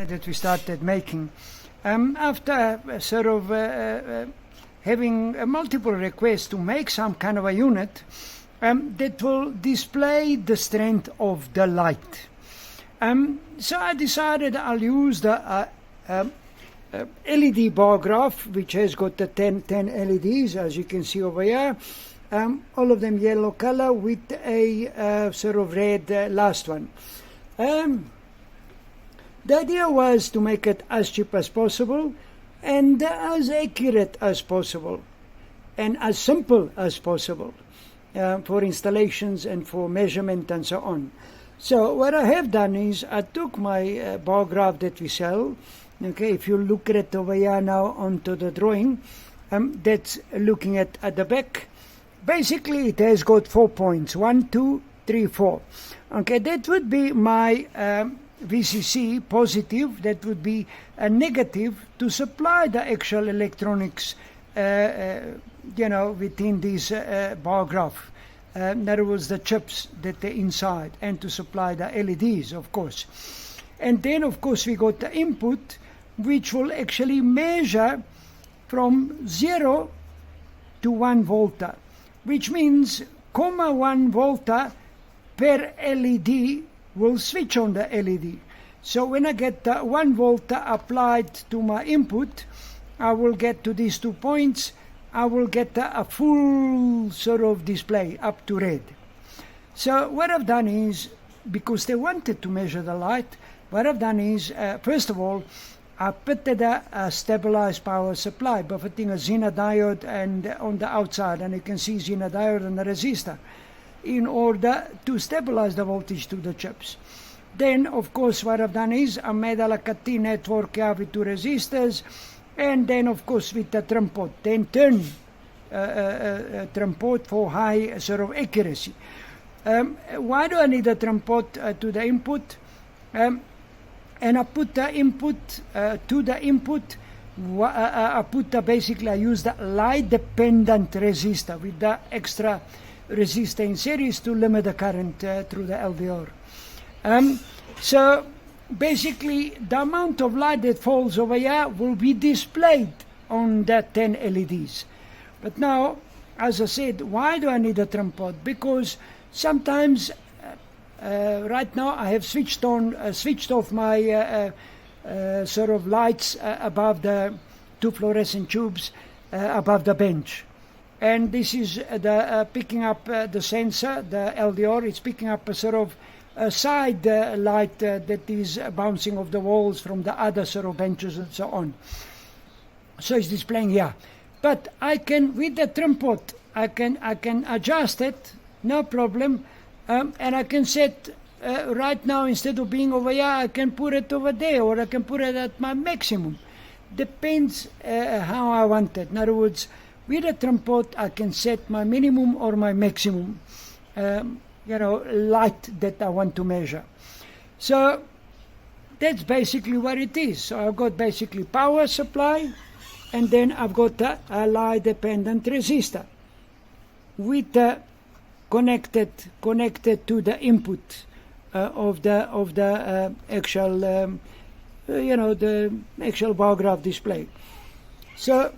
that we started making. After sort of having multiple requests to make some kind of a unit that will display the strength of the light. So I decided I'll use the LED bar graph, which has got the 10 LEDs, as you can see over here. All of them yellow color with a sort of red last one. The idea was to make it as cheap as possible and as accurate as possible and as simple as possible for installations and for measurement and so on. So what I have done is I took my bar graph that we sell. Okay, if you look at it over here now onto the drawing, that's looking at the back. Basically, it has got 4 points, 1, 2, 3, 4. Okay, that would be my VCC positive, that would be a negative to supply the actual electronics, within this bar graph. In other words, the chips that are inside, and to supply the LEDs, of course. And then, of course, we got the input, which will actually measure from 0 to 1 volta, which means 0.1 volta per LED will switch on the LED. So when I get the 1 volta applied to my input, I will get to these 2 points. I will get a full sort of display up to red. So what I've done is, because they wanted to measure the light, what I've done is, first of all, I pitted a stabilized power supply by putting a Zener diode and on the outside, and you can see Zener diode and the resistor, in order to stabilize the voltage to the chips. Then, of course, what I've done is I made like a T-network here with 2 resistors, and then, of course, with the trim pot, then turn trim pot for high sort of accuracy. Why do I need a trim pot to the input? And I put the input to the input. I basically I use the light dependent resistor with the extra resistor in series to limit the current through the LDR. So basically the amount of light that falls over here will be displayed on the 10 LEDs. But now, as I said, why do I need a trim pot? Because sometimes right now I have switched off my sort of lights above the 2 fluorescent tubes above the bench. And this is the picking up the sensor, the LDR. It's picking up a sort of a side light that is bouncing off the walls from the other sort of benches and so on. So it's displaying here. But I can, with the trim pot, I can adjust it, no problem. And I can set right now, instead of being over here, I can put it over there, or I can put it at my maximum. Depends how I want it. In other words, with a trim pot, I can set my minimum or my maximum, light that I want to measure. So that's basically what it is. So I've got basically power supply, and then I've got a light dependent resistor with the connected to the input of the actual the actual bar graph display. So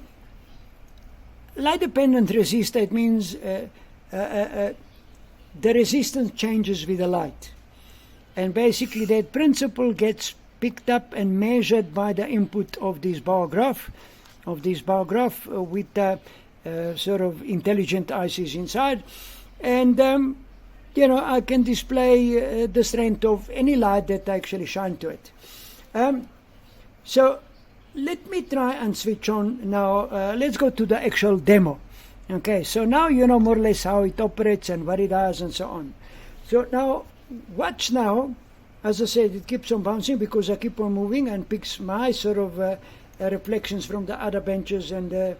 light dependent resistor, it means the resistance changes with the light, and basically that principle gets picked up and measured by the input of this bar graph with the sort of intelligent ICs inside. And I can display the strength of any light that actually shine to it. So let me try and switch on now. Let's go to the actual demo. Okay, so now you know more or less how it operates and what it does and so on. So now, watch now. As I said, it keeps on bouncing because I keep on moving and picks my sort of reflections from the other benches and the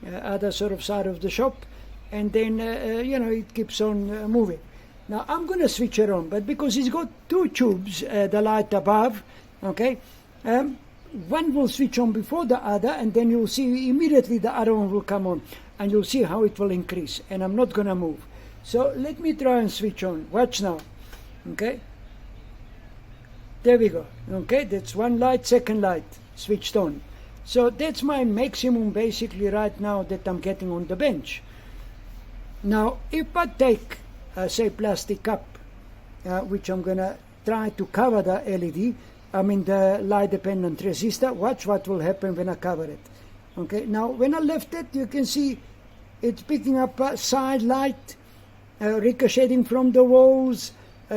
other sort of side of the shop. And then, it keeps on moving. Now, I'm going to switch it on, but because it's got 2 tubes, the light above, okay, one will switch on before the other, and then you'll see immediately the other one will come on, and you'll see how it will increase, and I'm not going to move. So let me try and switch on. Watch now, okay. There we go. Okay, that's one light, second light switched on. So that's my maximum basically right now that I'm getting on the bench. Now, if I take, say, plastic cup, which I'm going to try to cover the LED, I mean the light dependent resistor, watch what will happen when I cover it. Okay, now when I lift it, you can see it's picking up a side light, ricocheting from the walls,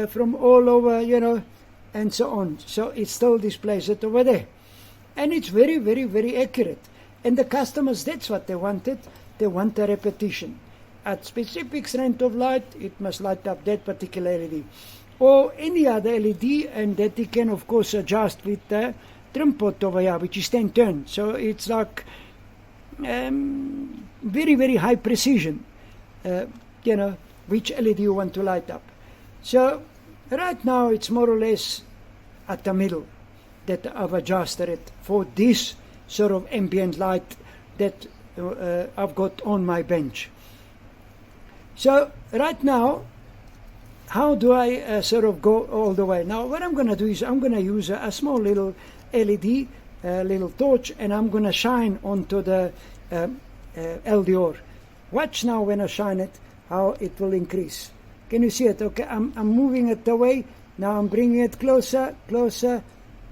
from all over, you know, and so on. So it still displays it over there. And it's very, very, very accurate. And the customers, that's what they wanted. They want a repetition. At specific strength of light, it must light up that particular LED. Or any other LED, and that you can, of course, adjust with the trim pot over here, which is 10 turn. So it's like very, very high precision, you know, which LED you want to light up. So right now, it's more or less at the middle that I've adjusted it for this sort of ambient light that I've got on my bench. So right now, how do I sort of go all the way? Now what I'm going to do is I'm going to use a small little LED, little torch, and I'm going to shine onto the LDR. Watch now when I shine it, how it will increase. Can you see it? Okay, I'm moving it away. Now I'm bringing it closer, closer,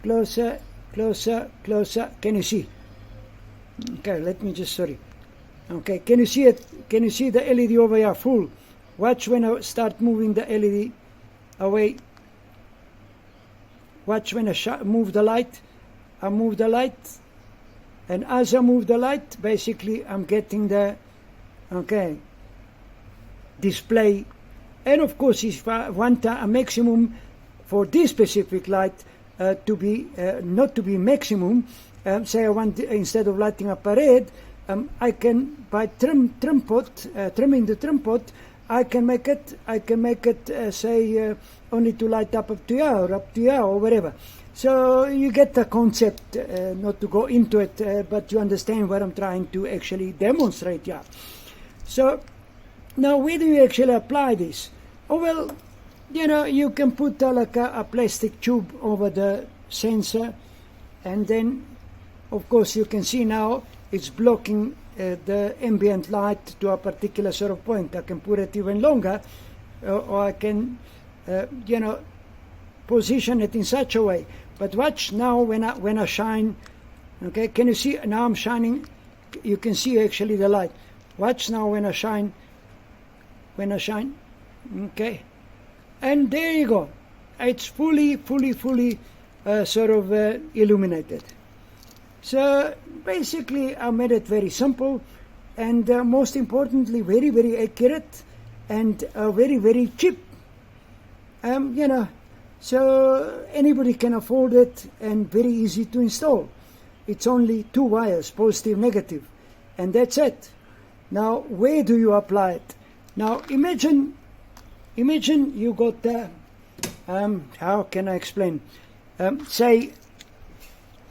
closer, closer, closer. Can you see? Okay, let me just, sorry. Okay, can you see it? Can you see the LED over here full? Watch when I start moving the LED away. Watch when I move the light. I move the light. And as I move the light, basically I'm getting the, okay, display. And of course, if I want a maximum for this specific light to be, not to be maximum, say I want, instead of lighting up a red, I can, by trimming the trim pot, I can make it, say, only to light up to here, or up to here, or whatever. So you get the concept, not to go into it, but you understand what I'm trying to actually demonstrate here. So now where do you actually apply this? Oh, well, you know, you can put like a plastic tube over the sensor, and then, of course, you can see now it's blocking the ambient light to a particular sort of point. I can put it even longer, or I can, you know, position it in such a way. But watch now when I shine. Okay, can you see? Now I'm shining. You can see actually the light. Watch now when I shine. When I shine. Okay, and there you go. It's fully sort of illuminated. So basically I made it very simple, and most importantly very, very accurate, and very, very cheap. You know, so anybody can afford it, and very easy to install. It's only 2 wires, positive, negative, and that's it. Now where do you apply it? Now imagine you got the, how can I explain? Say,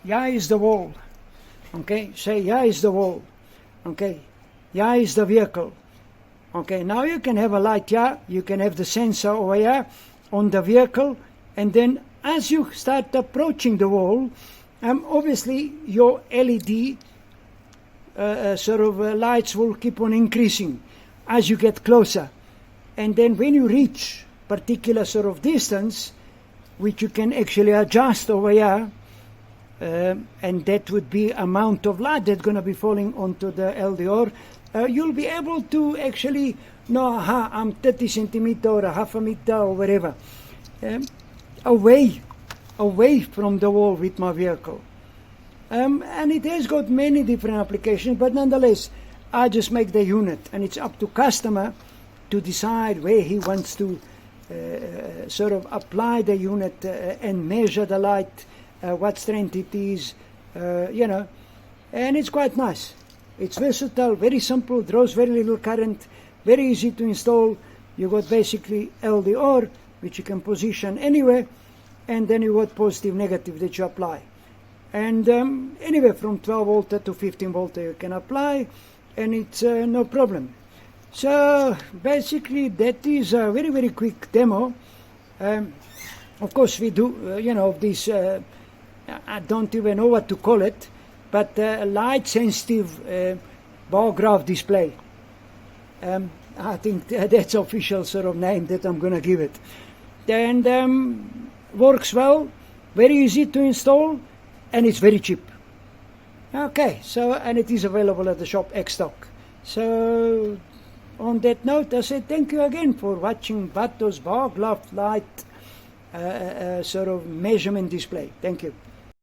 here is the wall. Okay, say here is the wall. Okay, here is the vehicle. Okay, now you can have a light here, you can have the sensor over here on the vehicle, and then as you start approaching the wall, obviously your LED sort of lights will keep on increasing as you get closer. And then when you reach particular sort of distance, which you can actually adjust over here, and that would be amount of light that's going to be falling onto the LDR, you'll be able to actually know, I'm 30 centimeter or a half a meter or whatever, away from the wall with my vehicle. And it has got many different applications, but nonetheless, I just make the unit, and it's up to customer to decide where he wants to sort of apply the unit and measure the light, what strength it is, you know, and it's quite nice. It's versatile, very simple, draws very little current, very easy to install. You got basically LDR, which you can position anywhere, and then you got positive, negative that you apply. And anywhere from 12 volt to 15 volt you can apply, and it's no problem. So basically that is a very, very quick demo. Of course, we do, this, I don't even know what to call it, but light sensitive bar graph display. I think that's the official sort of name that I'm going to give it. And works well, very easy to install, and it's very cheap. Okay, so, and it is available at the shop X-Stock. So, on that note, I say thank you again for watching Batos Bargraph Led sort of measurement display. Thank you.